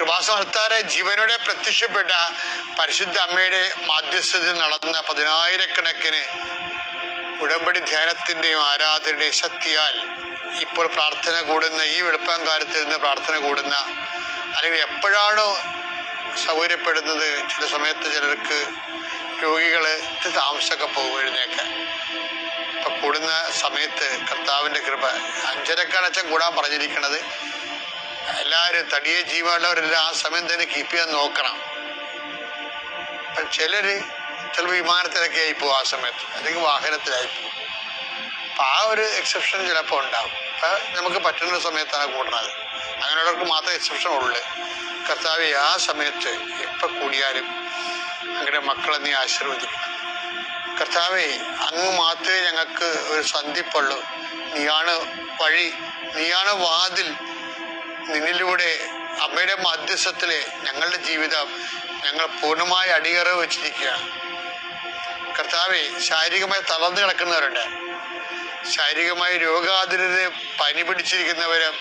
കൃപാസനത്താറെ ജീവനോടെ പ്രത്യക്ഷപ്പെട്ട പരിശുദ്ധ അമ്മയുടെ മാധ്യസ്ഥതയിൽ നടന്ന 10,000-കണക്കിന് ഉടമ്പടി ധ്യാനത്തിൻ്റെയും ആരാധനയുടെയും ശക്തിയാൽ ഇപ്പോൾ പ്രാർത്ഥന കൂടുന്ന ഈ വെളുപ്പാങ്കാലത്ത് നിന്ന് പ്രാർത്ഥന കൂടുന്ന, അല്ലെങ്കിൽ എപ്പോഴാണോ സൗകര്യപ്പെടുന്നത്, ചില സമയത്ത് ചിലർക്ക് രോഗികൾ താമസമൊക്കെ പോകും എഴുന്നേക്കാൻ. ഇപ്പം കൂടുന്ന സമയത്ത് കർത്താവിൻ്റെ കൃപ 5:30 കൂടാൻ പറഞ്ഞിരിക്കണത്. എല്ലാവരും തടിയെ ജീവനുള്ളവരെല്ലാം ആ സമയം തന്നെ കീപ്പ് ചെയ്യാൻ നോക്കണം. അപ്പം ചിലപ്പോൾ വിമാനത്തിലൊക്കെ ആയിപ്പോവും ആ സമയത്ത്, അല്ലെങ്കിൽ വാഹനത്തിലായിപ്പോവും. അപ്പം ആ ഒരു എക്സെപ്ഷൻ ചിലപ്പോൾ ഉണ്ടാവും. അപ്പം നമുക്ക് പറ്റുന്ന സമയത്താണ് കൂടുന്നത്. അങ്ങനെയുള്ളവർക്ക് മാത്രമേ എക്സെപ്ഷൻ ഉള്ളൂ. കർത്താവെ, ആ സമയത്ത് എപ്പോൾ കൂടിയാലും അങ്ങനെ മക്കളെ നീ ആശീർവദിക്കണം. കർത്താവെ, അങ്ങ് മാത്രമേ ഞങ്ങൾക്ക് ഒരു സന്ധിപ്പുള്ളൂ. നീയാണ് വഴി, നീയാണ് വാതിൽ. നിന്നിലൂടെ അമ്മയുടെ മധ്യസ്ഥത്തിലെ ഞങ്ങളുടെ ജീവിതം ഞങ്ങൾ പൂർണ്ണമായി അടിയറവ് വെച്ചിരിക്കുകയാണ്. കർത്താവെ, ശാരീരികമായി തളർന്നു കിടക്കുന്നവരുണ്ട്, ശാരീരികമായി രോഗാതുരര്, പനി പിടിച്ചിരിക്കുന്നവരും,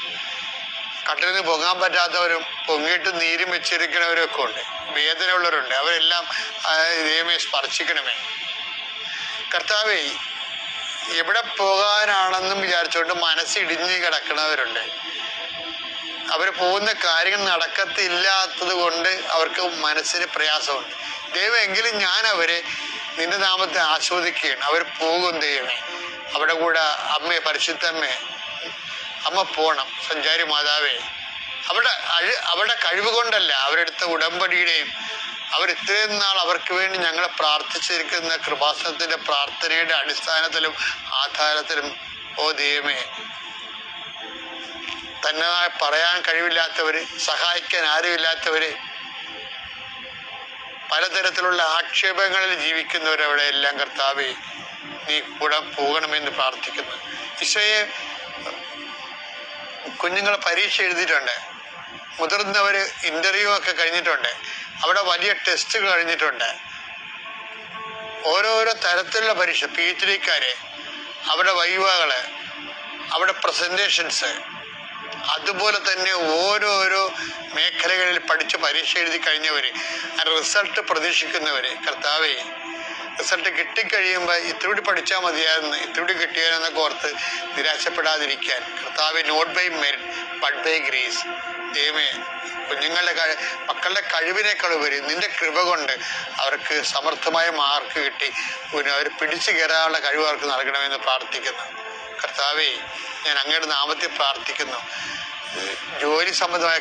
കട്ടിൽ നിന്ന് പൊങ്ങാൻ പറ്റാത്തവരും, പൊങ്ങിയിട്ട് നീരും വെച്ചിരിക്കുന്നവരും ഒക്കെ ഉണ്ട്. വേദന ഉള്ളവരുണ്ട്. അവരെല്ലാം ദൈവമേ സ്പർശിക്കണമേ. കർത്താവെ, എവിടെ പോകാനാണെന്നും വിചാരിച്ചുകൊണ്ട് മനസ്സിടിഞ്ഞ് കിടക്കുന്നവരുണ്ട്. അവർ പോകുന്ന കാര്യങ്ങൾ നടക്കത്തില്ലാത്തത് കൊണ്ട് അവർക്ക് മനസ്സിന് പ്രയാസമുണ്ട്. ദൈവം, എങ്കിലും ഞാൻ അവരെ നിന്റെ നാമത്തെ ആസ്വദിക്കുകയാണ്. അവർ പോകും ദൈവമേ. അവിടെ കൂടെ അമ്മയെ, പരിശുദ്ധമ്മേ, അമ്മ പോണം. സഞ്ചാരി മാതാവേ, അവിടെ കഴിവ് കൊണ്ടല്ല, അവരെടുത്ത ഉടമ്പടിയുടെയും അവർ ഇത്രയും നാൾ അവർക്ക് വേണ്ടി ഞങ്ങളെ പ്രാർത്ഥിച്ചിരിക്കുന്ന കൃപാസനത്തിൻ്റെ പ്രാർത്ഥനയുടെ അടിസ്ഥാനത്തിലും ആധാരത്തിലും, ഓ ദൈവമേ, തന്നെ പറയാൻ കഴിവില്ലാത്തവര്, സഹായിക്കാൻ ആരുമില്ലാത്തവര്, പലതരത്തിലുള്ള ആക്ഷേപങ്ങളിൽ ജീവിക്കുന്നവരവിടെ എല്ലാം കർത്താവേ നീ കൂടെ പോകണമെന്ന് പ്രാർത്ഥിക്കുന്നു. ഈശോയെ, കുഞ്ഞുങ്ങൾ പരീക്ഷ എഴുതിയിട്ടുണ്ട്, മുതിർന്നവർ ഇൻ്റർവ്യൂ ഒക്കെ കഴിഞ്ഞിട്ടുണ്ട്, അവിടെ വലിയ ടെസ്റ്റുകൾ കഴിഞ്ഞിട്ടുണ്ട്, ഓരോരോ തരത്തിലുള്ള പരീക്ഷ, PhD-ക്കാര്, അവിടെ വൈവകള്, അവിടെ പ്രസൻറ്റേഷൻസ്, അതുപോലെ തന്നെ ഓരോരോ മേഖലകളിൽ പഠിച്ച് പരീക്ഷ എഴുതി കഴിഞ്ഞവർ, റിസൾട്ട് പ്രതീക്ഷിക്കുന്നവർ, കർത്താവേ, റിസൾട്ട് കിട്ടിക്കഴിയുമ്പോൾ ഇത്തിരി പഠിച്ചാൽ മതിയായിരുന്നു, ഇത്തിരി കിട്ടിയാലെന്നൊക്കെ ഓർത്ത് നിരാശപ്പെടാതിരിക്കാൻ കർത്താവേ, not by merit but by grace. ദൈവമേ, മക്കളുടെ കഴിവിനേക്കാൾ ഉപരി നിന്റെ കൃപ കൊണ്ട് അവർക്ക് സമർത്ഥമായ മാർക്ക് കിട്ടി അവർ പിടിച്ചു കയറാനുള്ള കഴിവ് അവർക്ക് നൽകണമെന്ന് പ്രാർത്ഥിക്കുന്നു. കർത്താവേ, ഞാൻ അങ്ങയുടെ നാമത്തിൽ പ്രാർത്ഥിക്കുന്നു. ജോലി സംബന്ധമായ